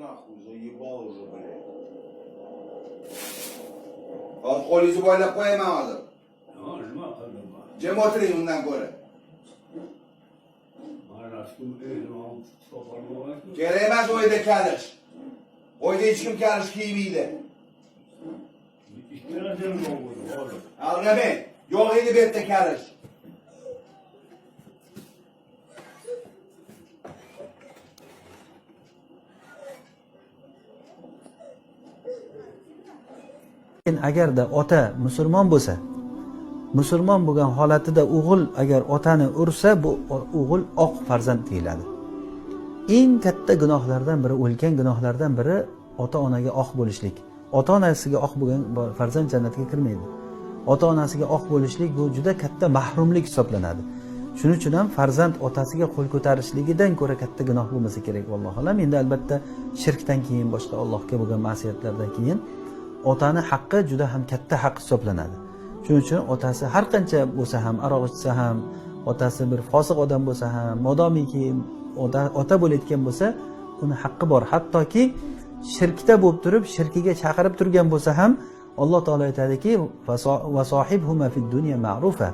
нахуй, заебал уже, блядь. Qo'lingizni boylab qo'yaman hozir. Nima qildim? Jim o'tiring undan ko'ra. Mana shu e'lon to'g'rilmoqda. Kerak emas o'yda kalish. O'yda hech kim kalish kiymaydi. Ikkala jim bo'ldi, hozir. Alg'abay, yo'q edi bu yerda kalish. Agarda ota musulmon bo'lsa, musulmon bo'lgan holatida o'g'il agar otani ursa, bu o'g'il oq farzand deyiladi. Eng katta gunohlardan biri, o'lgan gunohlardan biri ota-onaga oq bo'lishlik. Ota-onasiga oq bo'lgan farzand jannatga kirmaydi. Ota-onasiga oq bo'lishlik bu juda katta mahrumlik hisoblanadi. Shuning uchun ham farzand otasiga qo'l ko'tarishligidan ko'ra katta gunoh bo'lmasa kerak, vallohu alam. Endi albatta shirkdan keyin, boshqa Allohga bo'lgan ma'siyatlardan keyin otani haqqi juda ham katta haq hisoblanadi. Shuning uchun otasi har qancha bo'lsa ham, aroq ichsa ham, otasi bir fosiq odam bo'lsa ham, modomiki ota bo'layotgan bo'lsa, uni haqqi bor. Hattoki shirkda bo'lib turib, shirkiga chaqirib turgan bo'lsa ham, Alloh taolo aytadiki, va sohibhuma fid dunya ma'rufa.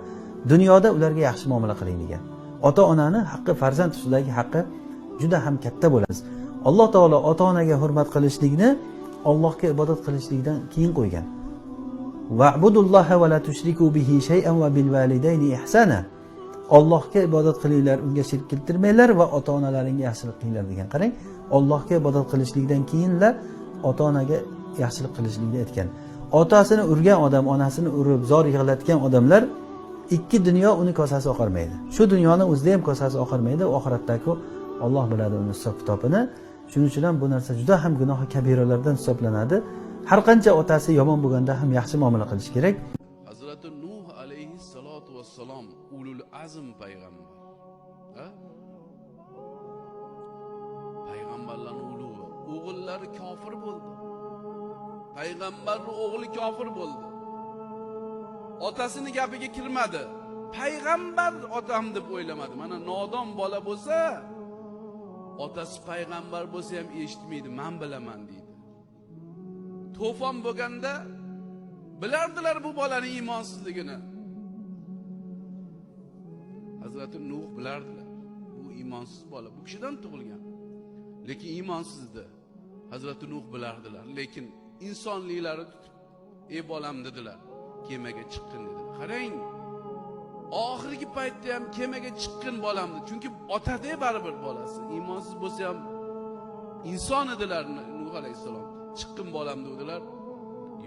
Dunyoda ularga yaxshi muomala qiling degan. Ota-onani haqqi, farzand ustidagi haqqi juda ham katta bo'ladi. Alloh taolo ota-onaga hurmat qilishlikni Allohga ibodat qilishlikdan keyin qo'ygan. Va'budulloha va la tushriku bihi shay'an va bil validayni ihsana. Allohga ibodat qilinglar, unga shirk keltirmanglar va ota-onalaringga yaxshilik qilinglar degan. Qarang, Allohga ibodat qilishlikdan keyinla ota-onaga yaxshilik qilishlikni aytgan. Otasini urgan odam, onasini urib, zor yig'latgan odamlar ikki dunyo uni kosasi oqarmaydi. Shu dunyoning o'zida ham kosasi oqarmaydi, oxiratdagi Alloh biladi uni hisob-kitobini. Shuning uchun ham bu narsa juda ham gunohi kabiralardan hisoblanadi. Har qancha otasi yomon bo'lganda ham yaxshi muomala qilish kerak. Hazrati Nuh alayhi salatu vassalom ulul azm payg'ambar. Payg'ambarlarning ulug'i. O'g'illari kofir bo'ldi. Payg'ambarning o'g'li kofir bo'ldi. Otasini gapiga kirmadi. Payg'ambar otam deb o'ylamadi. Mana nodon bola bo'lsa, otasi payg'ambar bo'lsa ham eshitmaydi, men bilaman deydi. To'fon bo'lganda bilardilar bu bolaning iymonsizligini. Hazrati Nuh bilardilar. Bu iymonsiz bola, bu kishidan tug'ilgan. Lekin iymonsizdi. Hazrati Nuh bilardilar. Lekin insonliklari tutib, "Ey bolam" dedilar. Kemaga chiqqin dedilar. Qarang, oxirgi paytda ham kemaga chiqqin bolamdi. Chunki otada baribir bolasi. Iymonsiz bo'lsa ham inson edilar Nuh alayhisalom. Chiqqin bolam dedilar.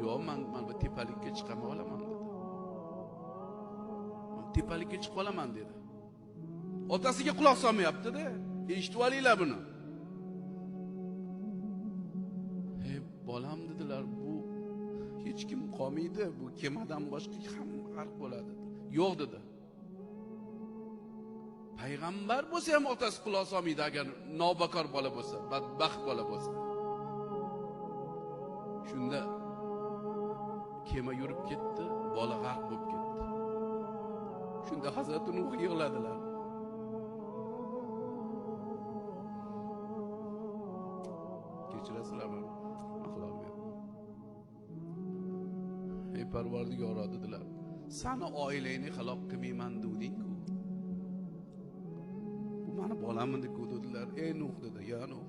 "Yo'q, men bu tepalikka chiqam olaman" dedi. "Men tepalikka chiqib olaman" dedi. Otasiga quloq solmayapti-da. Eshitib olinglar buni. "Ey bolam" dedilar, "bu hech kim qolmaydi. Bu kemadan boshqa hamma g'arq bo'ladi." "Yo'q" dedi. Payg'ambar bo'lsa ham otasi quloq solmaydi agar nobakor bola bo'lsa, badbaxt bola bo'lsa. Shunda kema yurib ketdi, bola g'arq bo'lib ketdi. Shunda Hazrati Nuh yig'ladilar. Kechirasizlar meni. Axloq ber. Ey Parvardigor dedilar. "Sani oilangni xaloq qilmayman deding-ku. Mana bolamni-ku" dedilar. "Ey Nuh" dedi. "Ya Nuh,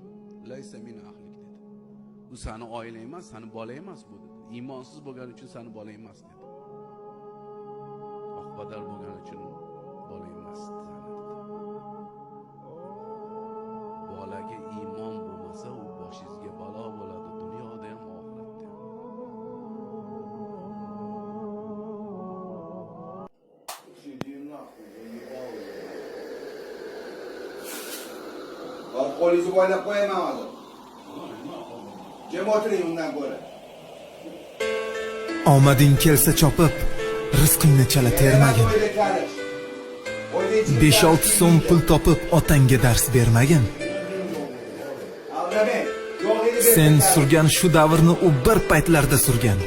laysa min ahlik" dedi. "Bu seni oilang emas, seni bolang emas bu" dedi. "Iymonsiz bo'lgani uchun seni bolang emas" dedi. "Oqbadar bo'lgani uchun bolang emas" dedi. Bolaga iymon bo'lmasa, u boshingizga balo bo'ladi, dunyoda ham oxiratda ham. Qo'lingizni boylab qo'yaman hozir. Jim o'tiring undan ko'ra. Omading kelsa chopib, rizqingni chala termagin. 5-6 so'm pul topib otangga dars bermagin. Sen surgan shu davrni u bir paytlarda surgan.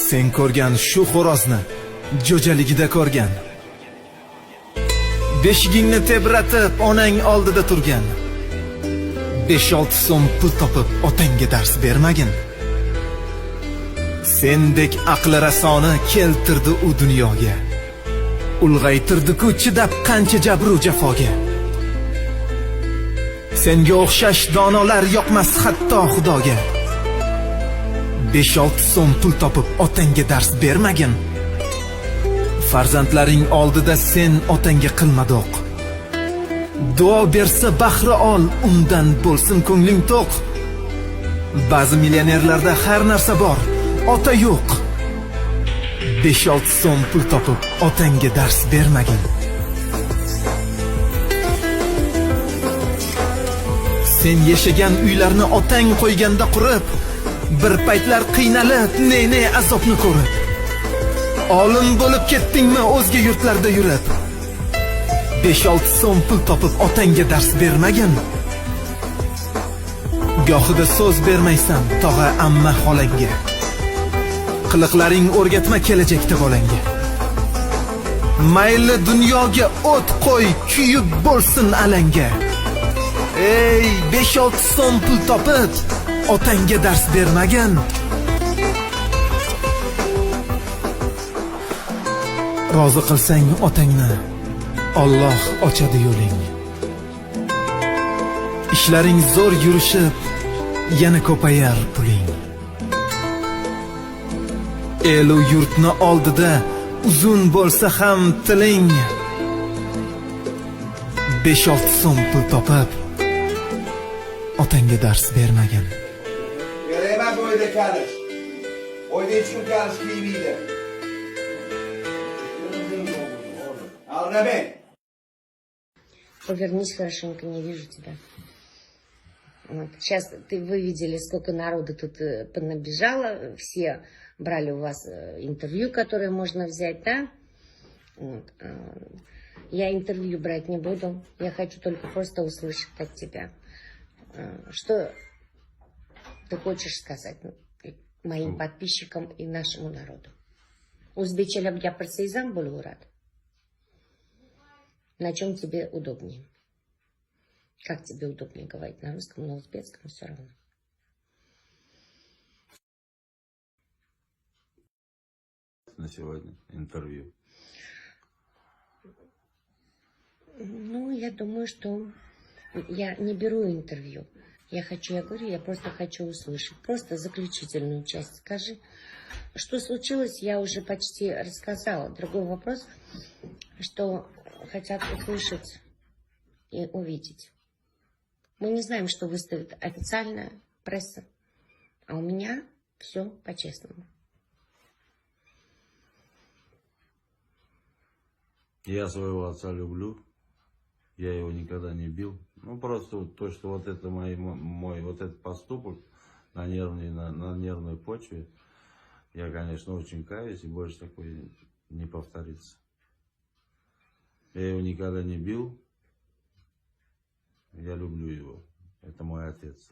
Sen ko'rgan shu xo'rozni jo'jaligida ko'rgan. Beshigingni tebratib onang oldida turgan. 5-6 so'm pul topib otangga dars bermagin. Sendek aqli rasoni keltirdi u dunyoga. Ulg'aytirdi-ku chidab qancha jabru jafoga. Senga o'xshash donolar yoqmas hatto Xudoga. 5-6 so'm pul topib otangga dars bermagin. Farzandlaring oldida sen otangga qilma do'q. Duo bersa bahri ol, undan bo'lsin ko'ngling to'q. Ba'zi millionerlarda har narsa bor, ota yo'q. 5-6 so'm pul topib otangga dars bermagin. Sen yashagan uylarni otang qo'yganda qurib, bir paytlar qiynalib, ne azobni ko'rib. Olim bo'lib ketdingmi o'zga yurtlarda yurib? 5-6 so'm pul topib otangga dars bermagin. Gohida so'z bermaysan tog'a amma xolangga. Qiliqlaring o'rgatma kelajakda bolangga. Mayli dunyoga o't qo'y, kuyib bo'lsin alanga. Ey, 5-6 so'm pul topib otangga dars bermagin. Rozi qilsang otangni, Alloh ochadi yo'ling. Ishlaring zo'r yurishib, yana ko'payar puling. El u yurtni oldida uzun bo'lsa ham tiling. 5-6 so'm pul topib otangga dars bermagin. Kerak emas o'yda kalish. O'yda hech kim kalish qiymaydi. Aldamang. Повернись хорошенько, не вижу тебя. Вот. Сейчас вы видели, сколько народу тут понабежало. Все брали у вас интервью, которое можно взять, да? Вот. Я интервью брать не буду. Я хочу только просто услышать от тебя. Что ты хочешь сказать моим подписчикам и нашему народу? Узбечелям я парсейзам был рад. На чем тебе удобнее? Как тебе удобнее говорить? На русском, на узбекском все равно. На сегодня интервью. Ну, я думаю, что я не беру интервью. Я говорю, я просто хочу услышать. Просто заключительную часть скажи. Что случилось, я уже почти рассказала. Другой вопрос, что хотят услышать и увидеть. Мы не знаем, что выставит официальная пресса. А у меня все по-честному. Я своего отца люблю. Я его никогда не бил. Ну, просто вот то, что вот это мой вот этот поступок на нервной почве, я, конечно, очень каюсь, и больше такой не повторится. Я его никогда не бил. Я люблю его. Это мой отец.